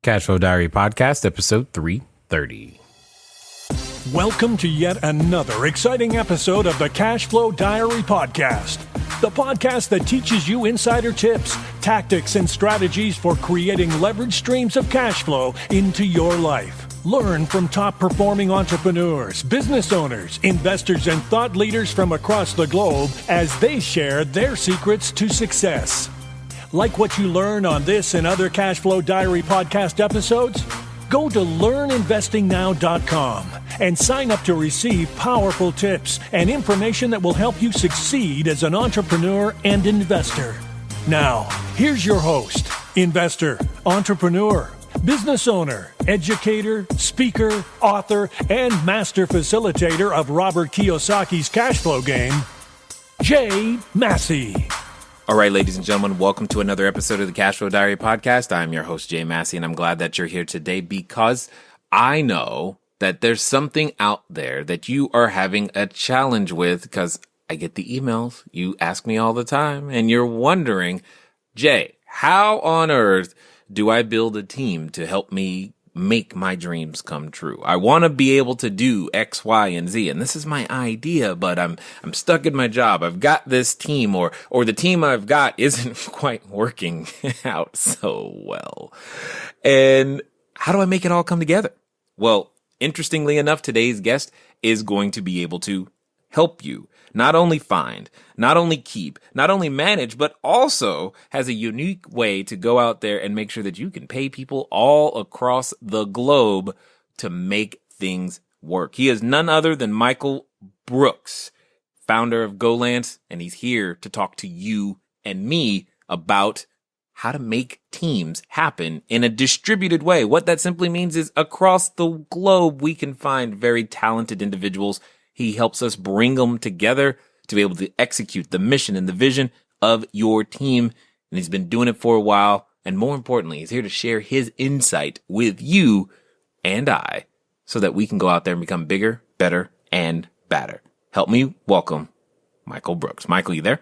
Cashflow Diary Podcast, episode 330. Welcome to yet another exciting episode of the Cashflow Diary Podcast, the podcast that teaches you insider tips, tactics, and strategies for creating leverage streams of cash flow into your life. Learn from top-performing entrepreneurs, business owners, investors, and thought leaders from across the globe as they share their secrets to success. Like what you learn on this and other Cashflow Diary podcast episodes? Go to learninvestingnow.com and sign up to receive powerful tips and information that will help you succeed as an entrepreneur and investor. Now, here's your host, investor, entrepreneur, business owner, educator, speaker, author, and master facilitator of Robert Kiyosaki's cash flow game, Jay Massey. All right, ladies and gentlemen, welcome to another episode of the Cashflow Diary Podcast. I'm your host, Jay Massey, and I'm glad that you're here today because I know that there's something out there that you are having a challenge with because I get the emails. You ask me all the time, and you're wondering, Jay, how on earth do I build a team to help me make my dreams come true? I want to be able to do X, Y, and Z, and this is my idea, but I'm stuck in my job. I've got this team, or the team I've got isn't quite working out so well. And how do I make it all come together? Well, interestingly enough, today's guest is going to be able to help you not only find, not only keep, not only manage, but also has a unique way to go out there and make sure that you can pay people all across the globe to make things work. He is none other than Michael Brooks, founder of GoLance, and he's here to talk to you and me about how to make teams happen in a distributed way. What that simply means is across the globe, we can find very talented individuals. He helps us bring them together to be able to execute the mission and the vision of your team. And he's been doing it for a while. And more importantly, he's here to share his insight with you and I so that we can go out there and become bigger, better, and badder. Help me welcome Michael Brooks. Michael, you there?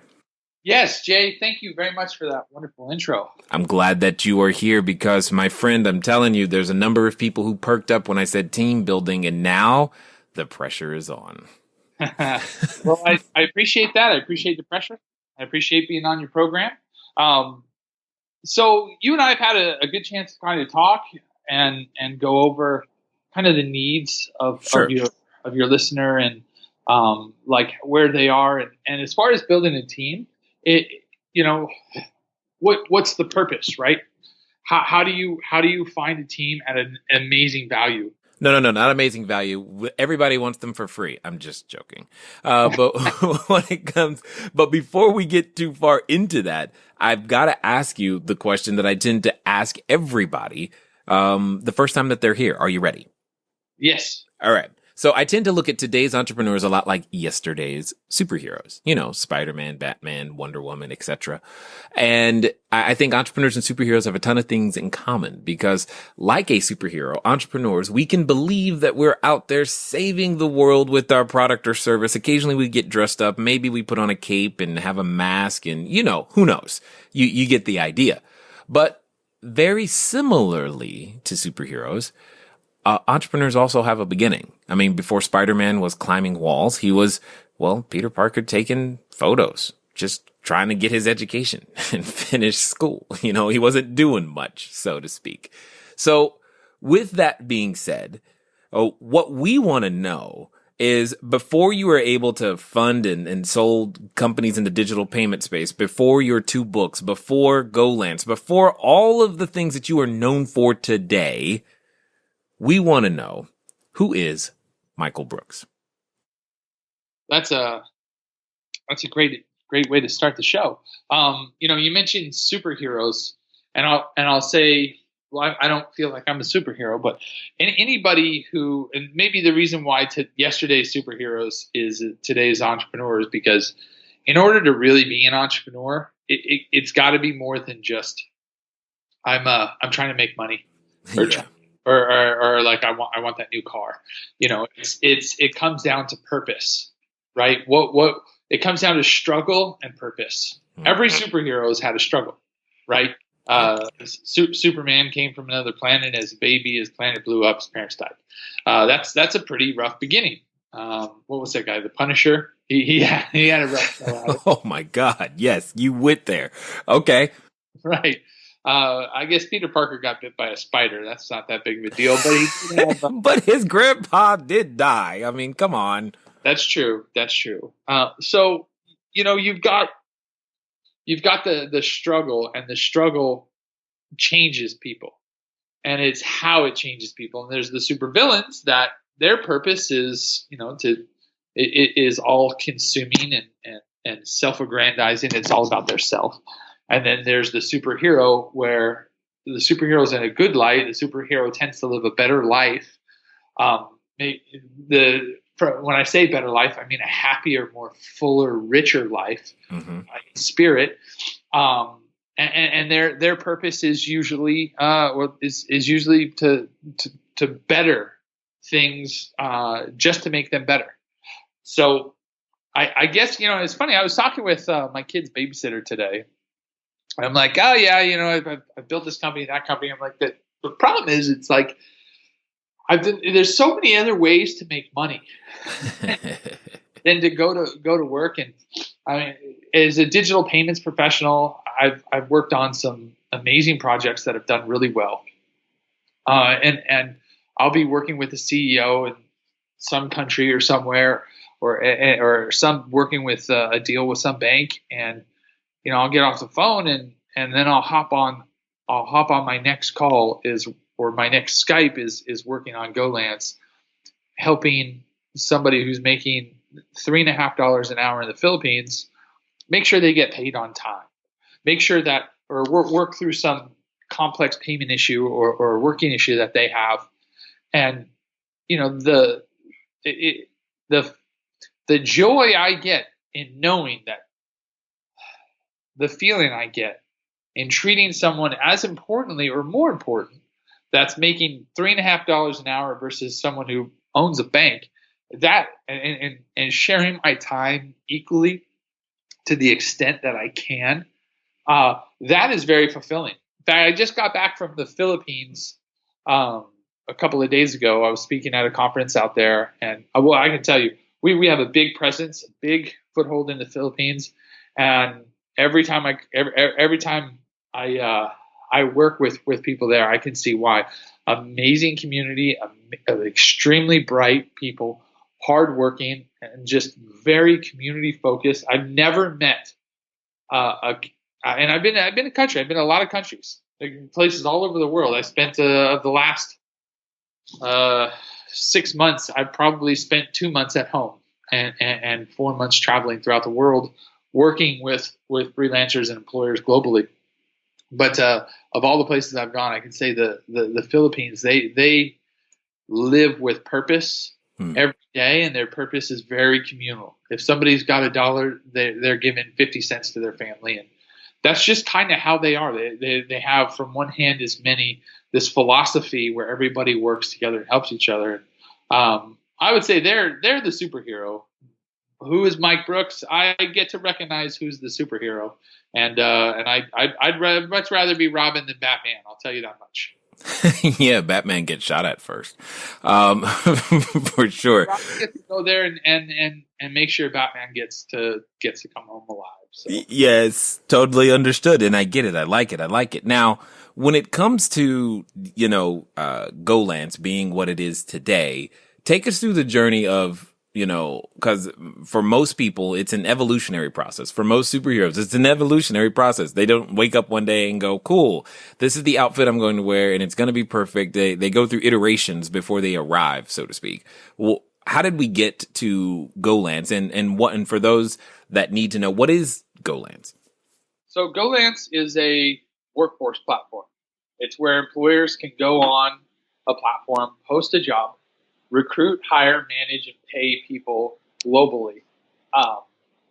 Yes, Jay, thank you very much for that wonderful intro. I'm glad that you are here because, my friend, I'm telling you, there's a number of people who perked up when I said team building, and now the pressure is on. Well, I appreciate that. I appreciate the pressure. I appreciate being on your program. So you and I have had a good chance to kind of talk and go over kind of the needs of your listener and like where they are. And as far as building a team, what's the purpose, right? How do you find a team at an amazing value? No, not amazing value. Everybody wants them for free. I'm just joking. But but before we get too far into that, I've got to ask you the question that I tend to ask everybody the first time that they're here. Are you ready? Yes. All right. So I tend to look at today's entrepreneurs a lot like yesterday's superheroes, Spider-Man, Batman, Wonder Woman, etc. And I think entrepreneurs and superheroes have a ton of things in common because like a superhero, entrepreneurs, we can believe that we're out there saving the world with our product or service. Occasionally we get dressed up. Maybe we put on a cape and have a mask and, who knows? You get the idea. But very similarly to superheroes, entrepreneurs also have a beginning. I mean, before Spider-Man was climbing walls, he was, Peter Parker taking photos, just trying to get his education and finish school. He wasn't doing much, so to speak. So with that being said, what we want to know is before you were able to fund and sold companies in the digital payment space, before your 2 books, before GoLance, before all of the things that you are known for today, we want to know, who is Michael Brooks? That's a great way to start the show. You mentioned superheroes, and I'll say, I don't feel like I'm a superhero, but anybody who, and maybe the reason why yesterday's superheroes is today's entrepreneurs, because in order to really be an entrepreneur, it's got to be more than just I'm trying to make money. Or like I want that new car. It comes down to purpose, right? What it comes down to struggle and purpose. Every superhero has had a struggle, right? Superman came from another planet. As a baby, his planet blew up. His parents died. That's a pretty rough beginning. What was that guy? The Punisher. He had a rough go at it. Oh my God! Yes, you went there. Okay, Right. I guess Peter Parker got bit by a spider. That's not that big of a deal, but he did have, but his grandpa did die. I mean, come on. that's true. That's true. So you've got the struggle, and the struggle changes people, and it's how it changes people. And there's the supervillains that their purpose is, it is all consuming and self-aggrandizing. It's all about their self. And then there's the superhero, where the superhero's in a good light. The superhero tends to live a better life. When I say better life, I mean a happier, more fuller, richer life, in spirit. And their purpose is usually usually to better things, just to make them better. So I guess it's funny. I was talking with my kid's babysitter today. I'm like, oh yeah, I've built this company, that company. I'm like, the problem is, it's like there's so many other ways to make money than to go to work. And I mean, as a digital payments professional, I've worked on some amazing projects that have done really well. And I'll be working with the CEO in some country or somewhere, or some working with a deal with some bank, and I'll get off the phone and then I'll hop on my next call or my next Skype is working on GoLance, helping somebody who's making $3.50 an hour in the Philippines make sure they get paid on time, make sure that, or work through some complex payment issue or working issue that they have. And the joy I get in knowing that, the feeling I get in treating someone as importantly or more important, that's making $3.50 an hour versus someone who owns a bank, that and sharing my time equally to the extent that I can, that is very fulfilling. In fact, I just got back from the Philippines a couple of days ago. I was speaking at a conference out there, and I can tell you, we have a big presence, a big foothold in the Philippines, and every time I work with people there, I can see why. Amazing community, extremely bright people, hardworking, and just very community focused. I've never met and I've been a country. I've been in a lot of countries, places all over the world. I spent the last 6 months. I probably spent 2 months at home and 4 months traveling throughout the world, working with freelancers and employers globally. But of all the places I've gone, I can say the Philippines, they live with purpose every day, and their purpose is very communal. If somebody's got $1, they're giving 50 cents to their family, and that's just kind of how they are. They have, from one hand as many, this philosophy where everybody works together and helps each other. I would say they're the superhero. Who is Mike Brooks? I get to recognize who's the superhero, and I'd much rather be Robin than Batman. I'll tell you that much. Yeah, Batman gets shot at first, for sure. Robin gets to go there and make sure Batman gets to come home alive. So. Yes, totally understood, and I get it. I like it. Now, when it comes to GoLance being what it is today, take us through the journey of. Because for most people, it's an evolutionary process. For most superheroes, it's an evolutionary process. They don't wake up one day and go, cool, this is the outfit I'm going to wear and it's going to be perfect. They go through iterations before they arrive, so to speak. Well, how did we get to GoLance, and for those that need to know, what is GoLance? So GoLance is a workforce platform. It's where employers can go on a platform, post a job, recruit, hire, manage, and pay people globally.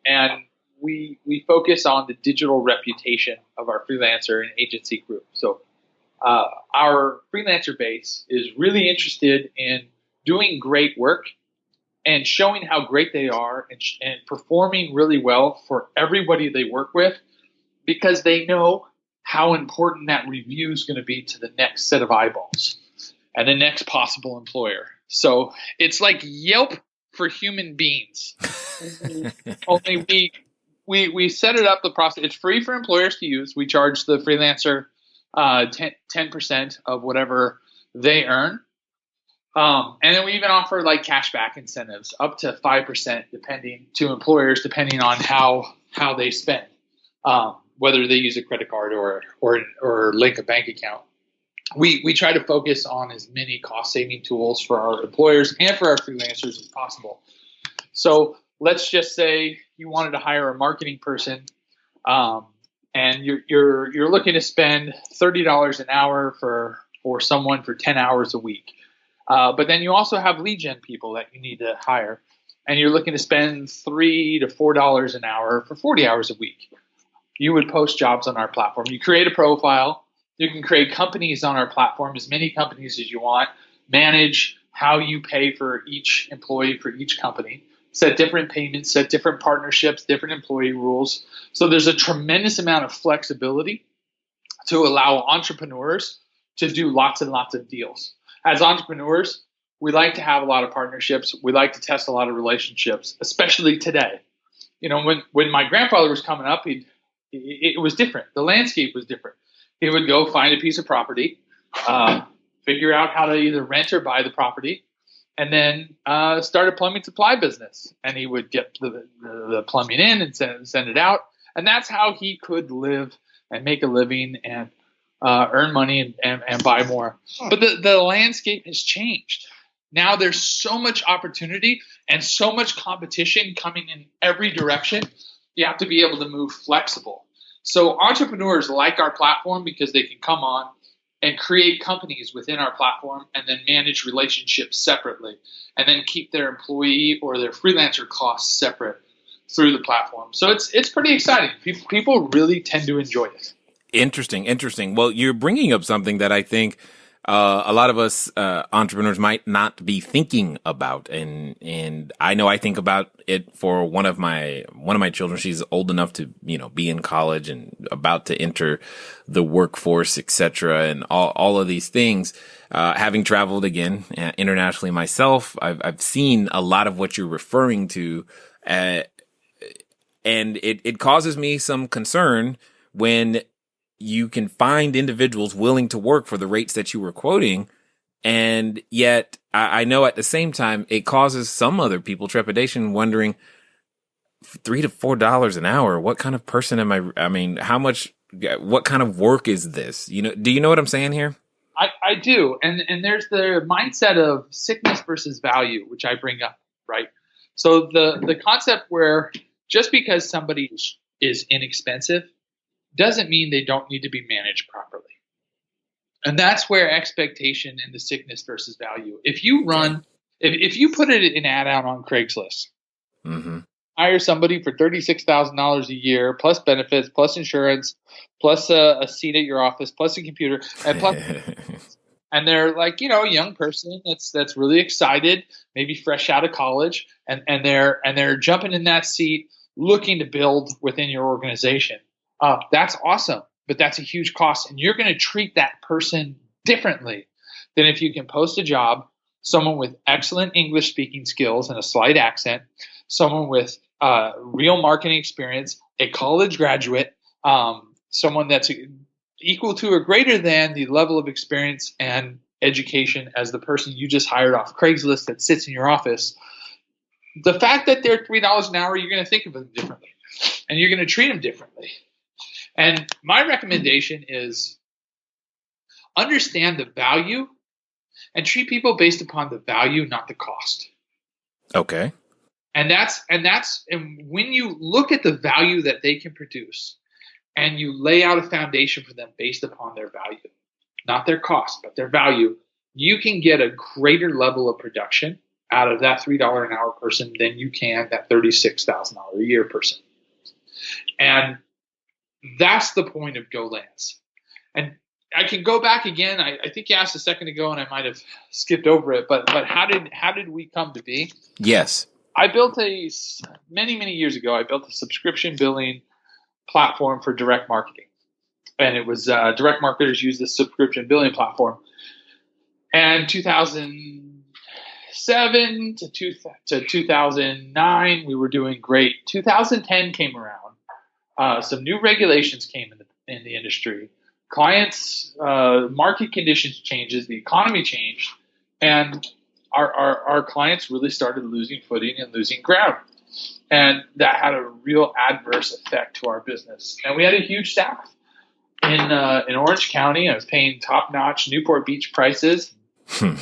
And we focus on the digital reputation of our freelancer and agency group. So our freelancer base is really interested in doing great work and showing how great they are and performing really well for everybody they work with, because they know how important that review is going to be to the next set of eyeballs and the next possible employer. So it's like Yelp for human beings. Only we set it up, the process. It's free for employers to use. We charge the freelancer 10% of whatever they earn. And then we even offer like cashback incentives up to 5% to employers, depending on how they spend, whether they use a credit card or link a bank account. We try to focus on as many cost-saving tools for our employers and for our freelancers as possible. So let's just say you wanted to hire a marketing person, and you're looking to spend $30 an hour for someone for 10 hours a week. But then you also have lead gen people that you need to hire, and you're looking to spend $3 to $4 an hour for 40 hours a week. You would post jobs on our platform. You create a profile. You can create companies on our platform, as many companies as you want, manage how you pay for each employee for each company, set different payments, set different partnerships, different employee rules. So there's a tremendous amount of flexibility to allow entrepreneurs to do lots and lots of deals. As entrepreneurs, we like to have a lot of partnerships. We like to test a lot of relationships, especially today. You know, when my grandfather was coming up, it was different. The landscape was different. He would go find a piece of property, figure out how to either rent or buy the property, and then start a plumbing supply business. And he would get the plumbing in and send it out. And that's how he could live and make a living and earn money and buy more. But the landscape has changed. Now there's so much opportunity and so much competition coming in every direction. You have to be able to move flexible. So entrepreneurs like our platform because they can come on and create companies within our platform and then manage relationships separately and then keep their employee or their freelancer costs separate through the platform. So it's pretty exciting. People really tend to enjoy it. Interesting. Well, you're bringing up something that I think a lot of us entrepreneurs might not be thinking about, and I know I think about it for one of my children. She's old enough to be in college and about to enter the workforce, etc., and all of these things. Having traveled again internationally myself, I've seen a lot of what you're referring to, and it causes me some concern when you can find individuals willing to work for the rates that you were quoting. And yet I know at the same time, it causes some other people trepidation, wondering $3 to $4 an hour. What kind of person am I? I mean, what kind of work is this? Do you know what I'm saying here? I do. And there's the mindset of sickness versus value, which I bring up, right? So the concept where just because somebody is inexpensive doesn't mean they don't need to be managed properly. And that's where expectation and the sickness versus value. If you put an ad out on Craigslist, hire somebody for $36,000 a year, plus benefits, plus insurance, plus a seat at your office, plus a computer, and plus, and they're like, a young person that's really excited, maybe fresh out of college, and they're jumping in that seat, looking to build within your organization. That's awesome, but that's a huge cost, and you're going to treat that person differently than if you can post a job, someone with excellent English speaking skills and a slight accent, someone with real marketing experience, a college graduate, someone that's equal to or greater than the level of experience and education as the person you just hired off Craigslist that sits in your office. The fact that they're $3 an hour, you're going to think of them differently, and you're going to treat them differently. And my recommendation is understand the value and treat people based upon the value, not the cost. Okay. And when you look at the value that they can produce and you lay out a foundation for them based upon their value, not their cost, but their value, you can get a greater level of production out of that $3 an hour person than you can that $36,000 a year person. And that's the point of GoLance. And I can go back again. I think you asked a second ago, and I might have skipped over it. But how did we come to be? Yes, I built many years ago. I built a subscription billing platform for direct marketing, And it was direct marketers use this subscription billing platform. And 2007 to 2009, we were doing great. 2010 came around. Some new regulations came in the industry. Clients, market conditions changes, the economy changed, and our clients really started losing footing and losing ground. And that had a real adverse effect to our business. And we had a huge staff in Orange County. I was paying top-notch Newport Beach prices for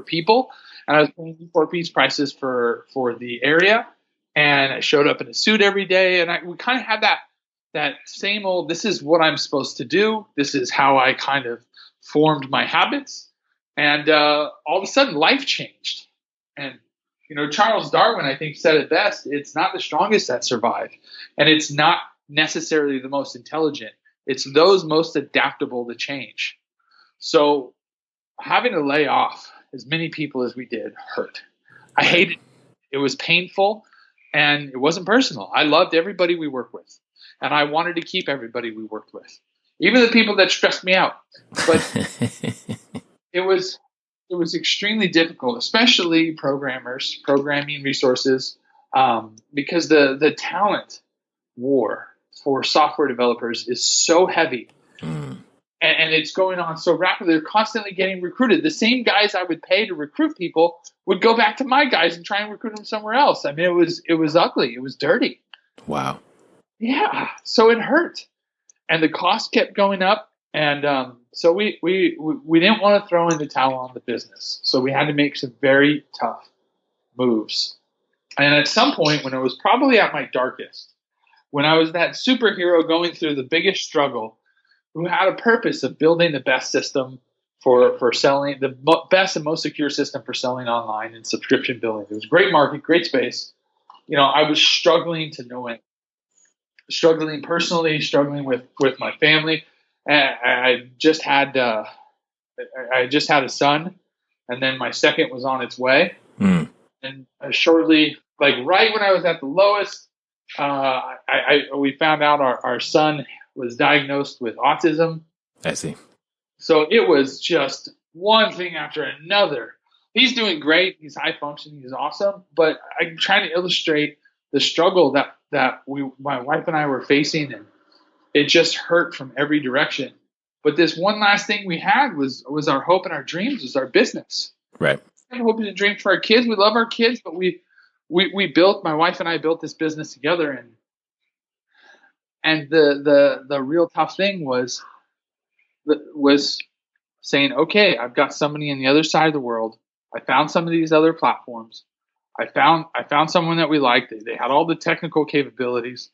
people, and I was paying Newport Beach prices for the area. And I showed up in a suit every day, and we kind of had that same old, this is what I'm supposed to do. This is how I kind of formed my habits. And all of a sudden, life changed. And, Charles Darwin, I think, said it best. It's not the strongest that survive. And it's not necessarily the most intelligent. It's those most adaptable to change. So having to lay off as many people as we did hurt. I hated it. It was painful, and it wasn't personal. I loved everybody we worked with. And I wanted to keep everybody we worked with, even the people that stressed me out. But it was extremely difficult, especially programmers, programming resources, because the talent war for software developers is so heavy, and it's going on so rapidly. They're constantly getting recruited. The same guys I would pay to recruit people would go back to my guys and try and recruit them somewhere else. I mean, it was ugly. It was dirty. Wow. Yeah, so it hurt, and the cost kept going up, and so we didn't want to throw in the towel on the business, so we had to make some very tough moves. And at some point, when it was probably at my darkest, when I was that superhero going through the biggest struggle, who had a purpose of building the best system for selling, the best and most secure system for selling online and subscription billing. It was a great market, great space. I was struggling to no end. Struggling personally, struggling with my family. And I just had a son, and then my second was on its way. And shortly, like right when I was at the lowest, we found out our son was diagnosed with autism. I see. So it was just one thing after another. He's doing great. He's high functioning. He's awesome. But I'm trying to illustrate the struggle that my wife and I were facing, and it just hurt from every direction. But this one last thing we had was our hope and our dreams, was our business. Right. We had hope and dreams for our kids. We love our kids, but we built, my wife and I built this business together, and the real tough thing was saying, okay, I've got somebody on the other side of the world. I found some of these other platforms. I found someone that we liked. They had all the technical capabilities,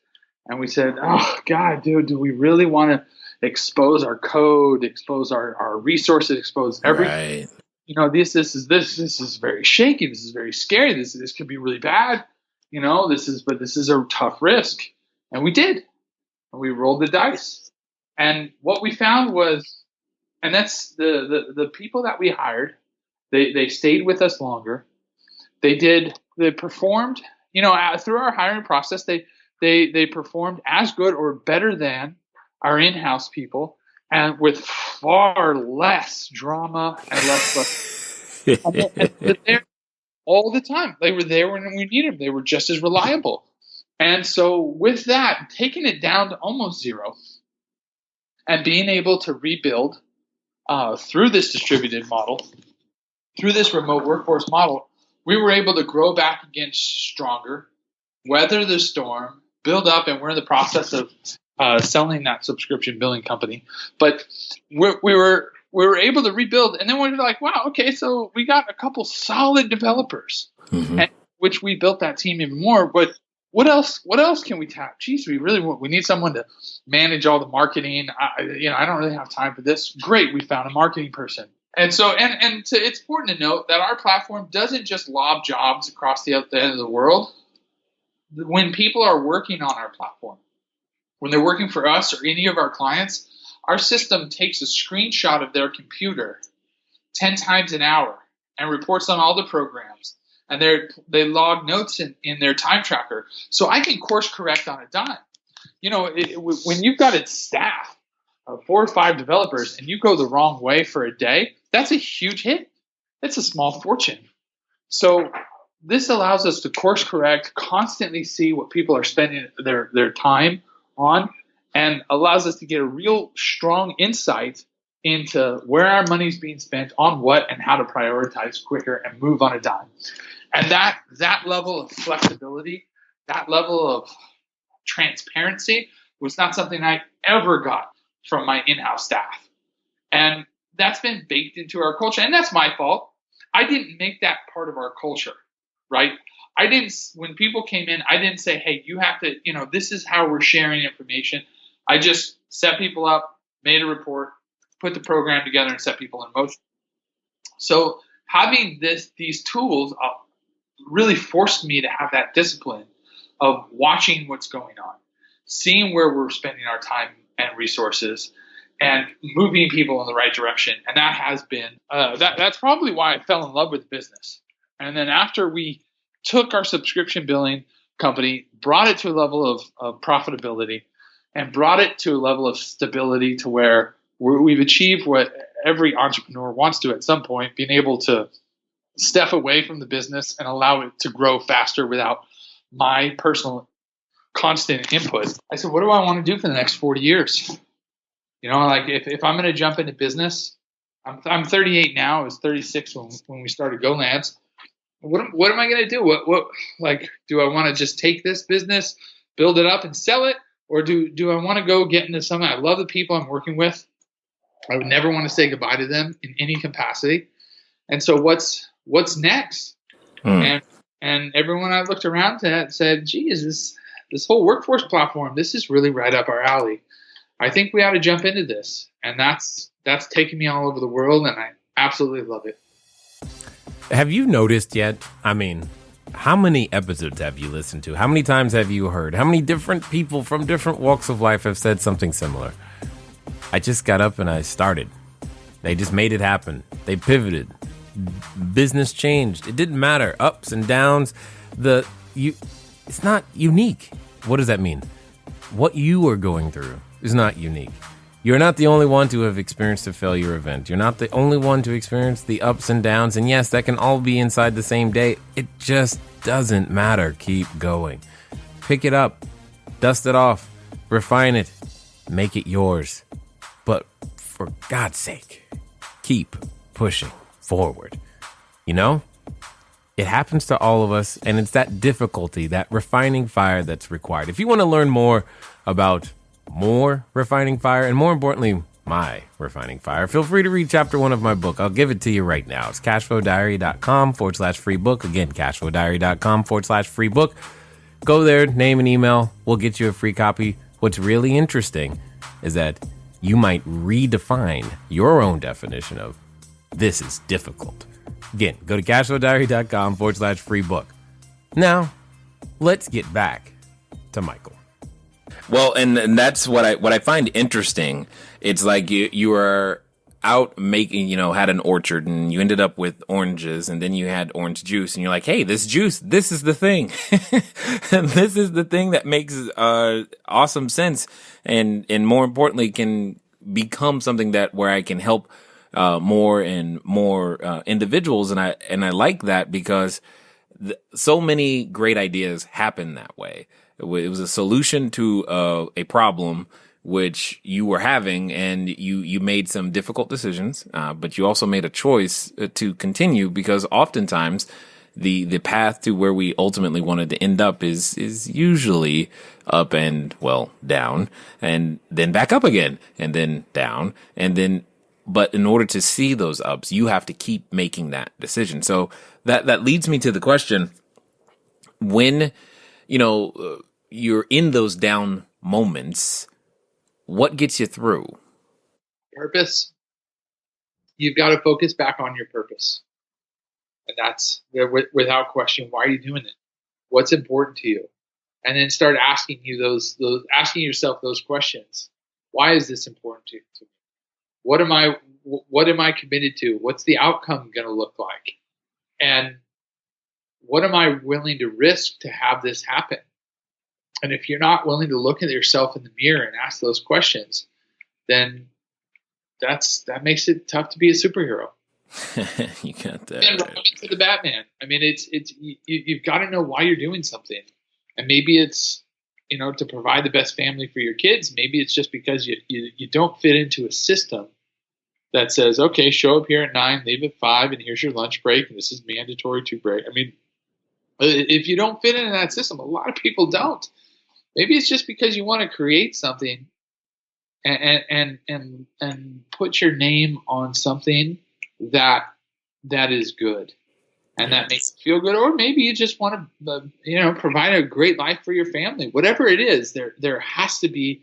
and we said, "Oh God, dude, do we really want to expose our code, expose our resources, expose everything?" Right. This is very shaky. This is very scary. This could be really bad. This is a tough risk, and we did, and we rolled the dice. And what we found was, and that's the people that we hired, they stayed with us longer. They performed, through our hiring process, they performed as good or better than our in-house people, and with far less drama and less. And they were there all the time. They were there when we needed them. They were just as reliable. And so with that, taking it down to almost zero, and being able to rebuild through this distributed model, through this remote workforce model, we were able to grow back again stronger, weather the storm, build up, and we're in the process of selling that subscription billing company. But we were able to rebuild, and then we were like, wow, okay, so we got a couple solid developers, and which we built that team even more. But what else can we tap? Geez, we need someone to manage all the marketing. I don't really have time for this. Great, we found a marketing person. And so, it's important to note that our platform doesn't just lob jobs across the end of the world. When people are working on our platform, when they're working for us or any of our clients, our system takes a screenshot of their computer 10 times an hour and reports on all the programs. And they log notes in their time tracker. So I can course correct on a dime. when you've got a staff of 4 or 5 developers and you go the wrong way for a day, that's a huge hit. That's a small fortune. So this allows us to course correct, constantly see what people are spending their time on, and allows us to get a real strong insight into where our money's being spent on what and how to prioritize quicker and move on a dime. And that level of flexibility, that level of transparency was not something I ever got from my in-house staff. And that's been baked into our culture. And that's my fault. I didn't make that part of our culture, right? When people came in, I didn't say, hey, you have to, this is how we're sharing information. I just set people up, made a report, put the program together, and set people in motion. So having these tools really forced me to have that discipline of watching what's going on, seeing where we're spending our time and resources, and moving people in the right direction. And that has been, that's probably why I fell in love with the business. And then after we took our subscription billing company, brought it to a level of profitability, and brought it to a level of stability to where we've achieved what every entrepreneur wants to at some point, being able to step away from the business and allow it to grow faster without my personal constant input. I said, what do I want to do for the next 40 years? Like if I'm going to jump into business, I'm 38 now. I was 36 when we started GoLands. What am I going to do? Do I want to just take this business, build it up and sell it? Or do I want to go get into something? I love the people I'm working with. I would never want to say goodbye to them in any capacity. And so what's next? And everyone I looked around at said, geez, this whole workforce platform, this is really right up our alley. I think we ought to jump into this. And that's taken me all over the world, and I absolutely love it. Have you noticed yet? I mean, how many episodes have you listened to? How many times have you heard? How many different people from different walks of life have said something similar? I just got up and I started. They just made it happen. They pivoted. Business changed. It didn't matter. Ups and downs. It's not unique. What does that mean? What you are going through is not unique. You're not the only one to have experienced a failure event. You're not the only one to experience the ups and downs. And yes, that can all be inside the same day. It just doesn't matter. Keep going. Pick it up. Dust it off. Refine it. Make it yours. But for God's sake, keep pushing forward. It happens to all of us, and it's that difficulty, that refining fire that's required. If you want to learn more about more refining fire, and more importantly, my refining fire, feel free to read chapter 1 of my book. I'll give it to you right now. It's cashflowdiary.com/free book. Again, cashflowdiary.com/free book. Go there, name and email. We'll get you a free copy. What's really interesting is that you might redefine your own definition of this is difficult. Again, go to cashflowdiary.com/free book. Now, let's get back to Michael. Well, and that's what I find interesting. It's like you are out making, had an orchard and you ended up with oranges, and then you had orange juice, and you're like, hey, this juice, this is the thing. This is the thing that makes awesome sense, and more importantly can become something where I can help more and more individuals, and I like that because so many great ideas happen that way. It was a solution to a problem which you were having, and you made some difficult decisions, but you also made a choice to continue, because oftentimes the path to where we ultimately wanted to end up is usually up and down, and then back up again, and then down, and then. But in order to see those ups, you have to keep making that decision. So that leads me to the question: when you're in those down moments, what gets you through? Purpose. You've got to focus back on your purpose, and that's without question. Why are you doing it? What's important to you? And then start asking yourself those questions. Why is this important to me? What am I committed to? What's the outcome going to look like? And what am I willing to risk to have this happen? And if you're not willing to look at yourself in the mirror and ask those questions, then that makes it tough to be a superhero. You got that. And right into the Batman. I mean, you've got to know why you're doing something, and maybe it's to provide the best family for your kids. Maybe it's just because you don't fit into a system that says, okay, show up here at 9, leave at 5, and here's your lunch break, and this is mandatory to break. I mean, if you don't fit into that system, a lot of people don't. Maybe it's just because you want to create something and put your name on something that is good and that makes you feel good, or maybe you just want to provide a great life for your family. Whatever it is, there has to be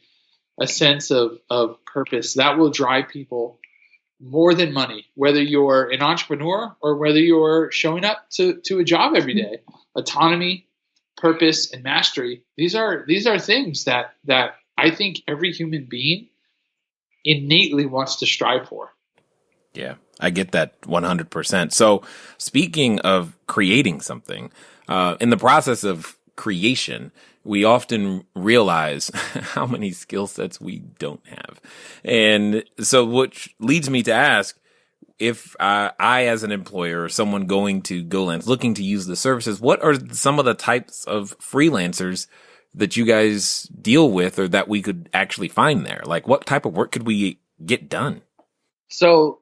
a sense of purpose that will drive people more than money, whether you're an entrepreneur or whether you're showing up to a job every day. Autonomy, purpose, and mastery, these are things that I think every human being innately wants to strive for. Yeah, I get that 100%. So speaking of creating something, in the process of creation, we often realize how many skill sets we don't have. And so which leads me to ask, if I, as an employer or someone going to GoLance looking to use the services, what are some of the types of freelancers that you guys deal with or that we could actually find there? Like, what type of work could we get done? So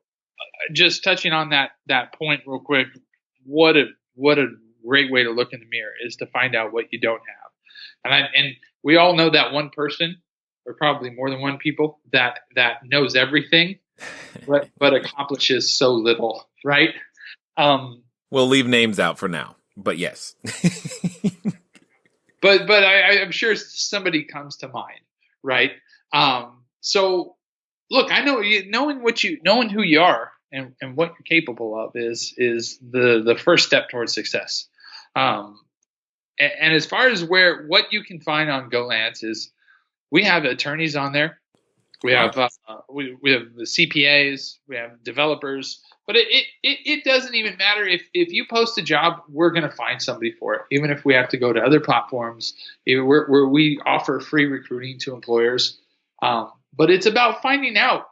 just touching on that point real quick, what a great way to look in the mirror is to find out what you don't have. And we all know that one person, or probably more than one people, that knows everything, but accomplishes so little, right? We'll leave names out for now, but yes. but I'm sure somebody comes to mind, right? So look, I know knowing who you are and what you're capable of is the first step towards success. And as far as what you can find on GoLance is, we have attorneys on there. We have we have the CPAs, we have developers, but it doesn't even matter if you post a job, we're going to find somebody for it, even if we have to go to other platforms where we offer free recruiting to employers. But it's about finding out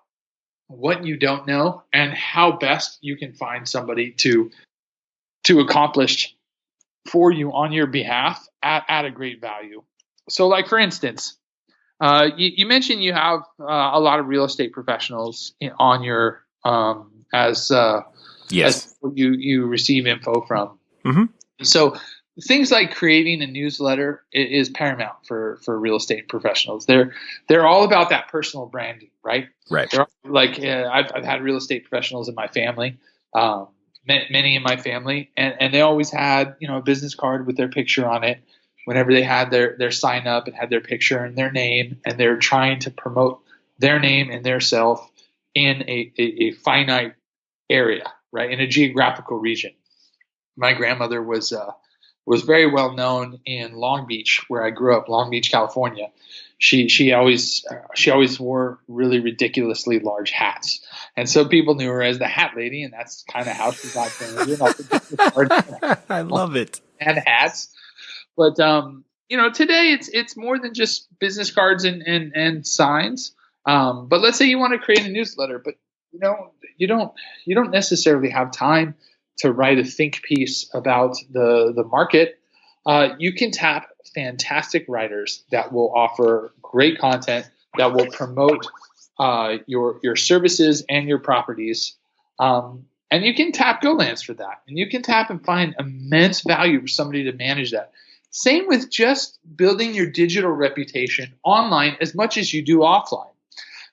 what you don't know and how best you can find somebody to accomplish for you on your behalf at a great value. So, like for instance, you mentioned you have a lot of real estate professionals on your as you receive info from. Mm-hmm. So things like creating a newsletter is paramount for real estate professionals. They're all about that personal branding, right? Right. They're like I've had real estate professionals in my family, many in my family, and they always had a business card with their picture on it. Whenever they had their sign up, it had their picture and their name, and they're trying to promote their name and their self in a finite area, right? In a geographical region. My grandmother was very well known in Long Beach, where I grew up, Long Beach, California. She always wore really ridiculously large hats, and so people knew her as the Hat Lady, and that's kind of how she got famous. I love it. And hats. But today it's more than just business cards and signs. But let's say you want to create a newsletter, but you don't necessarily have time to write a think piece about the market. You can tap fantastic writers that will offer great content that will promote your services and your properties. And you can tap GoLance for that, and you can tap and find immense value for somebody to manage that. Same with just building your digital reputation online as much as you do offline.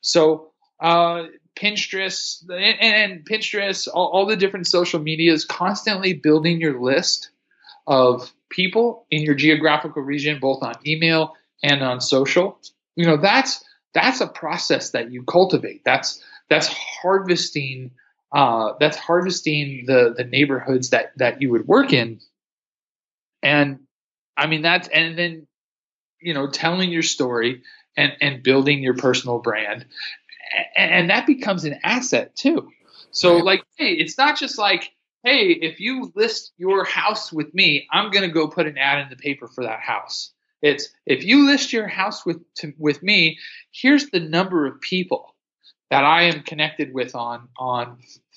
So Pinterest and Pinterest, all the different social medias, constantly building your list of people in your geographical region, both on email and on social. That's a process that you cultivate. That's harvesting. That's harvesting the neighborhoods that you would work in. And I mean, and then, telling your story and building your personal brand. And that becomes an asset too. So like, hey, it's not just like, hey, if you list your house with me, I'm going to go put an ad in the paper for that house. It's if you list your house with me, here's the number of people that I am connected with on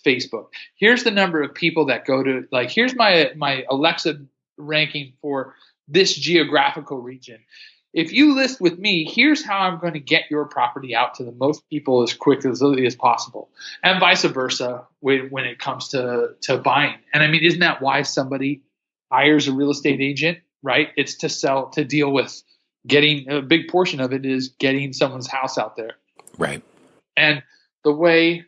Facebook. Here's the number of people that go to, like, here's my Alexa ranking for this geographical region. If you list with me, here's how I'm going to get your property out to the most people as quickly as possible, and vice versa when it comes to buying. And I mean, isn't that why somebody hires a real estate agent, right? It's to deal with getting, a big portion of it is getting someone's house out there. Right. And the way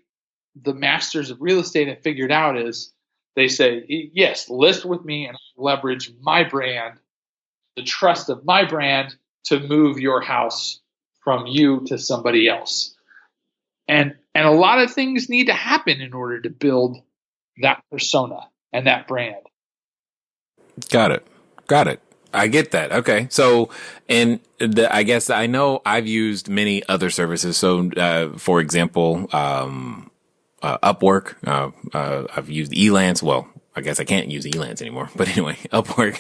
the masters of real estate have figured out is they say, yes, list with me and leverage my brand, the trust of my brand, to move your house from you to somebody else. And a lot of things need to happen in order to build that persona and that brand. Got it. I get that. Okay. So, and I guess I know I've used many other services. So, for example, Upwork, I've used Elance. Well, I guess I can't use Elance anymore, but anyway, Upwork.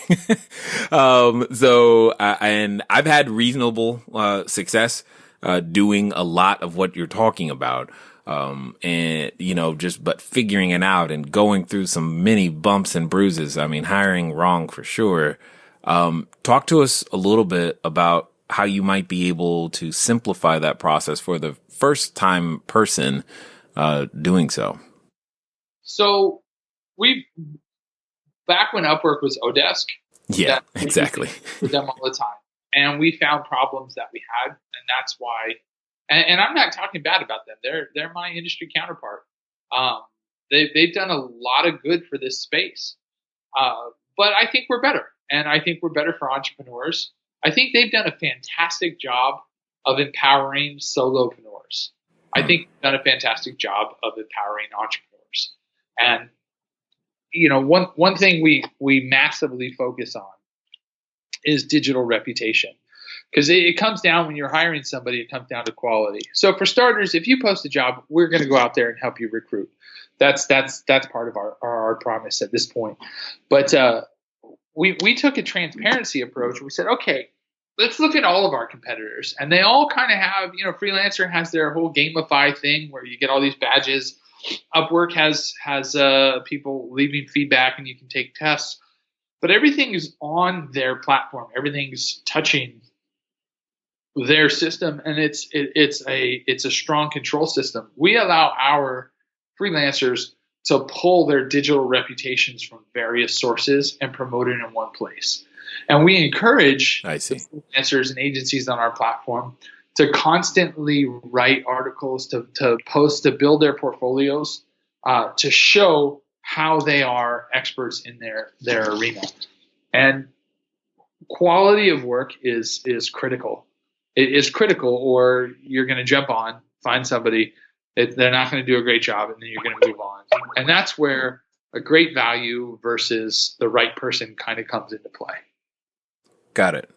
And I've had reasonable, success, doing a lot of what you're talking about. And, but figuring it out and going through some many bumps and bruises. I mean, hiring wrong for sure. Talk to us a little bit about how you might be able to simplify that process for the first time person, doing so. So back when Upwork was Odesk. Yeah, exactly. With them all the time. And we found problems that we had. And that's why, and I'm not talking bad about them. They're my industry counterpart. They've done a lot of good for this space. But I think we're better. And I think we're better for entrepreneurs. I think they've done a fantastic job of empowering solopreneurs. I think they've done a fantastic job of empowering entrepreneurs. And, one thing we massively focus on is digital reputation. Because it comes down, when you're hiring somebody, it comes down to quality. So for starters, if you post a job, we're going to go out there and help you recruit. That's part of our promise at this point. But we took a transparency approach. We said, okay, let's look at all of our competitors. And they all kind of have, Freelancer has their whole gamify thing where you get all these badges. Upwork has people leaving feedback and you can take tests. But everything is on their platform. Everything's touching their system, and it's a strong control system. We allow our freelancers to pull their digital reputations from various sources and promote it in one place. And we encourage freelancers and agencies on our platform to constantly write articles, to post, to build their portfolios, to show how they are experts in their arena. And quality of work is critical. It is critical, or you're going to jump on, find somebody, they're not going to do a great job, and then you're going to move on. And that's where a great value versus the right person kind of comes into play. Got it.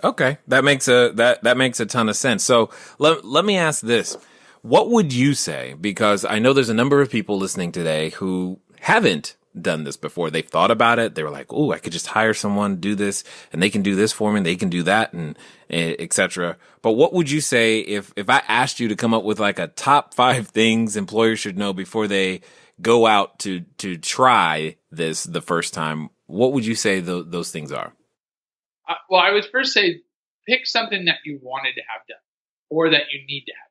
Okay. That makes a ton of sense. So let me ask this. What would you say? Because I know there's a number of people listening today who haven't done this before. They've thought about it. They were like, oh, I could just hire someone, do this, and they can do this for me, and they can do that, and et cetera. But what would you say if I asked you to come up with like a top 5 things employers should know before they go out to try this the first time? What would you say those things are? Well, I would first say pick something that you wanted to have done or that you need to have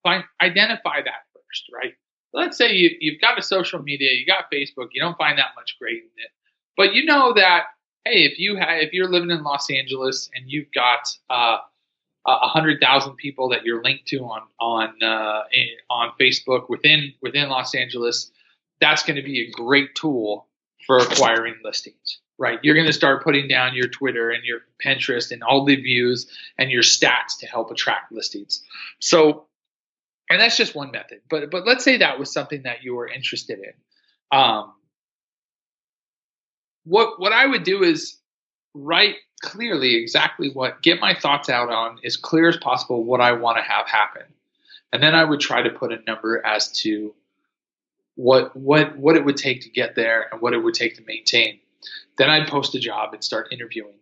done. Identify that first, right? Let's say you've got a social media, you got Facebook, you don't find that much great in it, but you know that, hey, if you're living in Los Angeles and you've got 100,000 people that you're linked to on Facebook within Los Angeles, that's going to be a great tool for acquiring listings. Right, you're going to start putting down your Twitter and your Pinterest and all the views and your stats to help attract listings. So, and that's just one method. But let's say that was something that you were interested in. What I would do is write clearly get my thoughts out on as clear as possible what I want to have happen, and then I would try to put a number as to what it would take to get there and what it would take to maintain. Then I'd post a job and start interviewing.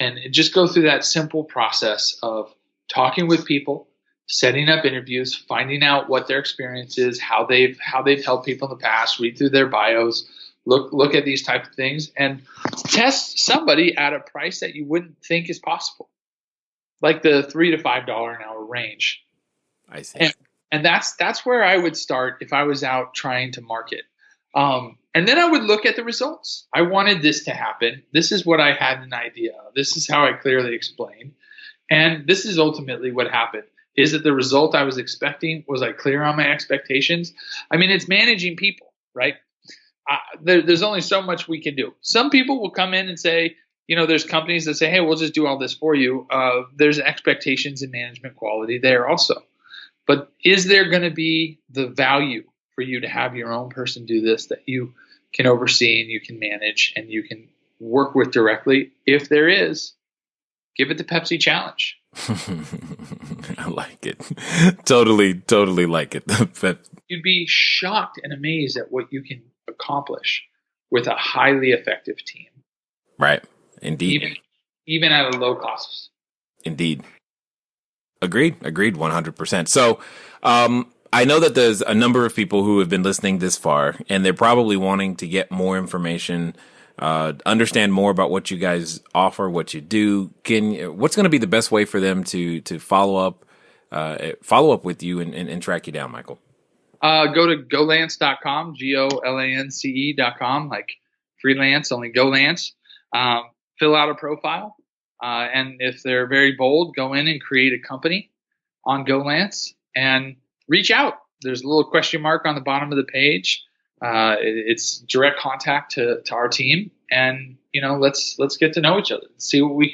and just go through that simple process of talking with people, setting up interviews, finding out what their experience is, how they've helped people in the past, read through their bios, look at these type of things, and test somebody at a price that you wouldn't think is possible, like the $3 to $5 an hour range. I see. And that's where I would start if I was out trying to market. And then I would look at the results. I wanted this to happen. This is what I had an idea of. This is how I clearly explained. And this is ultimately what happened. Is it the result I was expecting? Was I clear on my expectations? I mean, it's managing people, right? There's only so much we can do. Some people will come in and say, there's companies that say, hey, we'll just do all this for you. There's expectations in management quality there also. But is there going to be the value for you to have your own person do this that you can oversee and you can manage and you can work with directly? If there is, give it the Pepsi challenge. I like it. Totally like it. You'd be shocked and amazed at what you can accomplish with a highly effective team. Right. Indeed. Even at a low cost. Indeed. Agreed 100%. So, I know that there's a number of people who have been listening this far, and they're probably wanting to get more information, understand more about what you guys offer, what you do. What's going to be the best way for them to follow up with you and track you down, Michael? Go to golance.com, golance.com, like freelance, only Golance. Fill out a profile. And if they're very bold, go in and create a company on Golance and reach out. There's a little question mark on the bottom of the page. It's direct contact to our team, and let's get to know each other. See what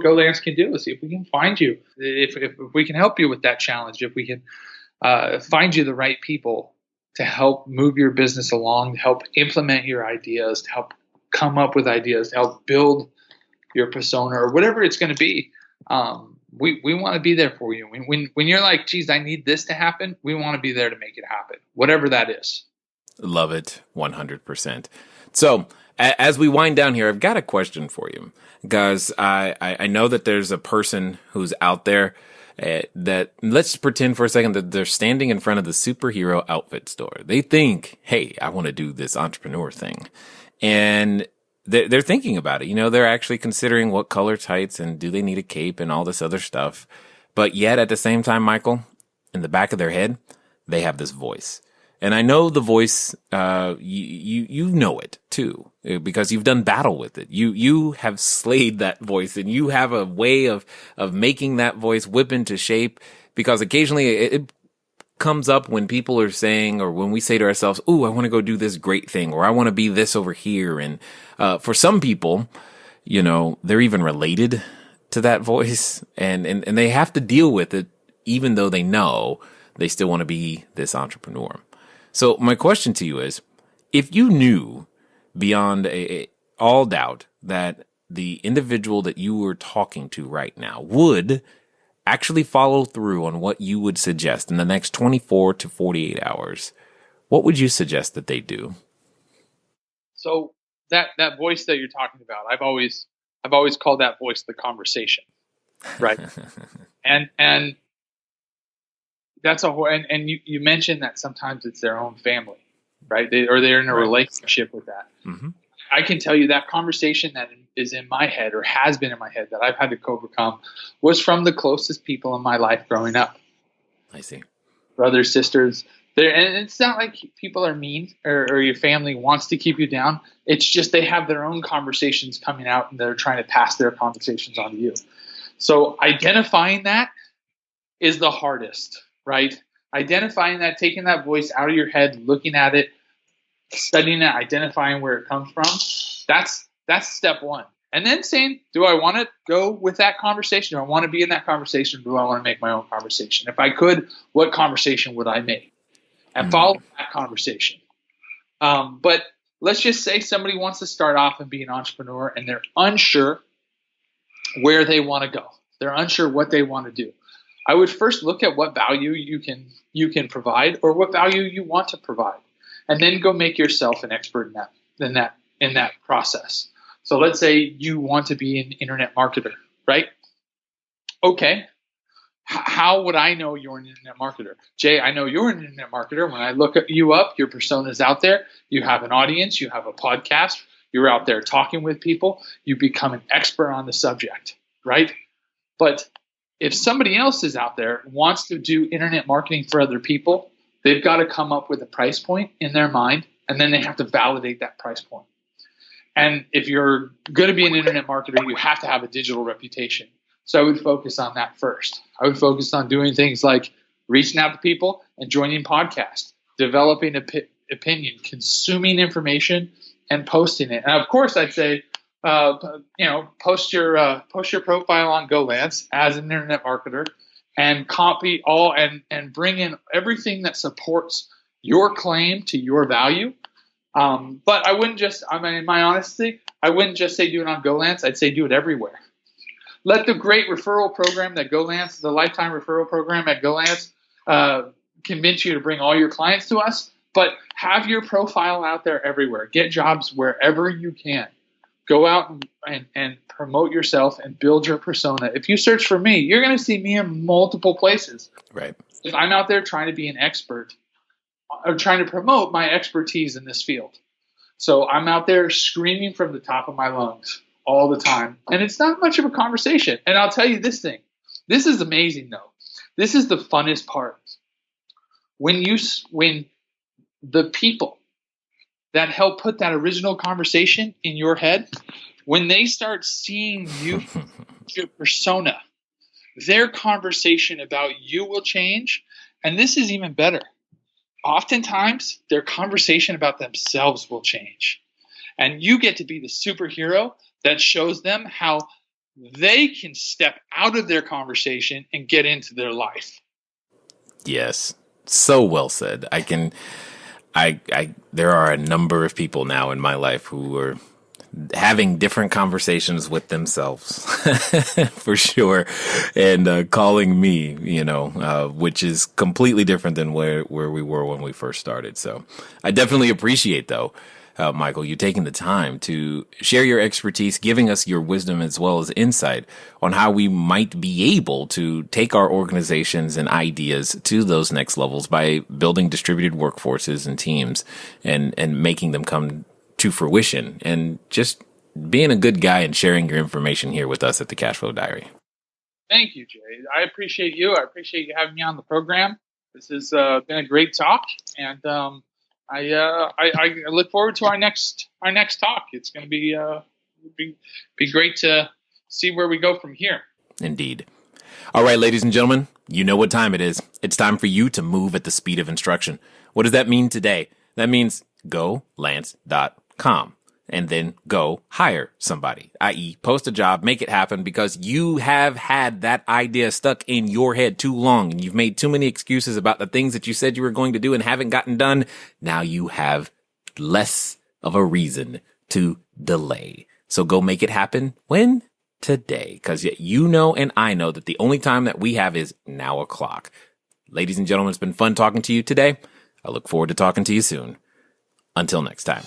Golance can do. See if we can find you. If we can help you with that challenge. If we can find you the right people to help move your business along, to help implement your ideas, to help come up with ideas, to help build your persona or whatever it's going to be. We want to be there for you. When you're like, geez, I need this to happen, we want to be there to make it happen, whatever that is. Love it, 100%. So as we wind down here, I've got a question for you, because I know that there's a person who's out there that, let's pretend for a second that they're standing in front of the superhero outfit store. They think, hey, I want to do this entrepreneur thing. And they're thinking about it. They're actually considering what color tights and do they need a cape and all this other stuff. But yet at the same time, Michael, in the back of their head, they have this voice. And I know the voice, you know it too, because you've done battle with it. You have slayed that voice, and you have a way of making that voice whip into shape, because occasionally it comes up when people are saying, or when we say to ourselves, ooh, I want to go do this great thing, or I want to be this over here. And for some people, they're even related to that voice, and they have to deal with it, even though they know they still want to be this entrepreneur. So my question to you is, if you knew beyond all doubt that the individual that you were talking to right now would actually follow through on what you would suggest in the next 24 to 48 hours, what would you suggest that they do? So that voice that you're talking about, I've always called that voice the conversation, right? and that's and you mentioned that sometimes it's their own family, right? They're in a relationship with that. Mm-hmm. I can tell you that conversation that is in my head, or has been in my head, that I've had to overcome, was from the closest people in my life growing up. I see. Brothers, sisters. And it's not like people are mean or your family wants to keep you down. It's just they have their own conversations coming out, and they're trying to pass their conversations on to you. So identifying that is the hardest, right? Identifying that, taking that voice out of your head, looking at it, studying it, identifying where it comes from. That's step one. And then saying, do I want to go with that conversation? Do I want to be in that conversation? Or do I want to make my own conversation? If I could, what conversation would I make? And follow that conversation. But let's just say somebody wants to start off and be an entrepreneur, and they're unsure where they want to go. They're unsure what they want to do. I would first look at what value you can provide, or what value you want to provide, and then go make yourself an expert in that process. So let's say you want to be an internet marketer, right? Okay. How would I know you're an internet marketer? Jay, I know you're an internet marketer. When I look at you up, your persona's out there. You have an audience. You have a podcast. You're out there talking with people. You become an expert on the subject, right? But if somebody else is out there and wants to do internet marketing for other people, they've got to come up with a price point in their mind, and then they have to validate that price point. And if you're going to be an internet marketer, you have to have a digital reputation. So I would focus on that first. I would focus on doing things like reaching out to people and joining podcasts, developing opinion, consuming information, and posting it. And of course, I'd say, post your profile on GoLance as an internet marketer, and copy all and bring in everything that supports your claim to your value. But I wouldn't just, in my honesty, I wouldn't just say do it on GoLance. I'd say do it everywhere. Let the great referral program that GoLance, the lifetime referral program at GoLance, convince you to bring all your clients to us. But have your profile out there everywhere. Get jobs wherever you can. Go out and promote yourself and build your persona. If you search for me, you're going to see me in multiple places. Right. If I'm out there trying to be an expert, or trying to promote my expertise in this field. So I'm out there screaming from the top of my lungs all the time. And it's not much of a conversation. And I'll tell you this thing. This is amazing, though. This is the funnest part. When the people that help put that original conversation in your head, when they start seeing you, your persona, their conversation about you will change. And this is even better. Oftentimes, their conversation about themselves will change. And you get to be the superhero that shows them how they can step out of their conversation and get into their life. Yes. So well said. There are a number of people now in my life who are having different conversations with themselves for sure. And calling me, which is completely different than where we were when we first started. So I definitely appreciate, though, Michael, you taking the time to share your expertise, giving us your wisdom as well as insight on how we might be able to take our organizations and ideas to those next levels by building distributed workforces and teams and making them come to fruition, and just being a good guy and sharing your information here with us at the Cashflow Diary. Thank you, Jay. I appreciate you. I appreciate you having me on the program. This has been a great talk, and I look forward to our next talk. It's going to be great to see where we go from here. Indeed. All right, ladies and gentlemen, you know what time it is. It's time for you to move at the speed of instruction. What does that mean today? That means golance.com and then go hire somebody, i.e. post a job, make it happen, because you have had that idea stuck in your head too long and you've made too many excuses about the things that you said you were going to do and haven't gotten done. Now you have less of a reason to delay. So go make it happen. When? Today. Because you know and I know that the only time that we have is now o'clock. Ladies and gentlemen, it's been fun talking to you today. I look forward to talking to you soon. Until next time.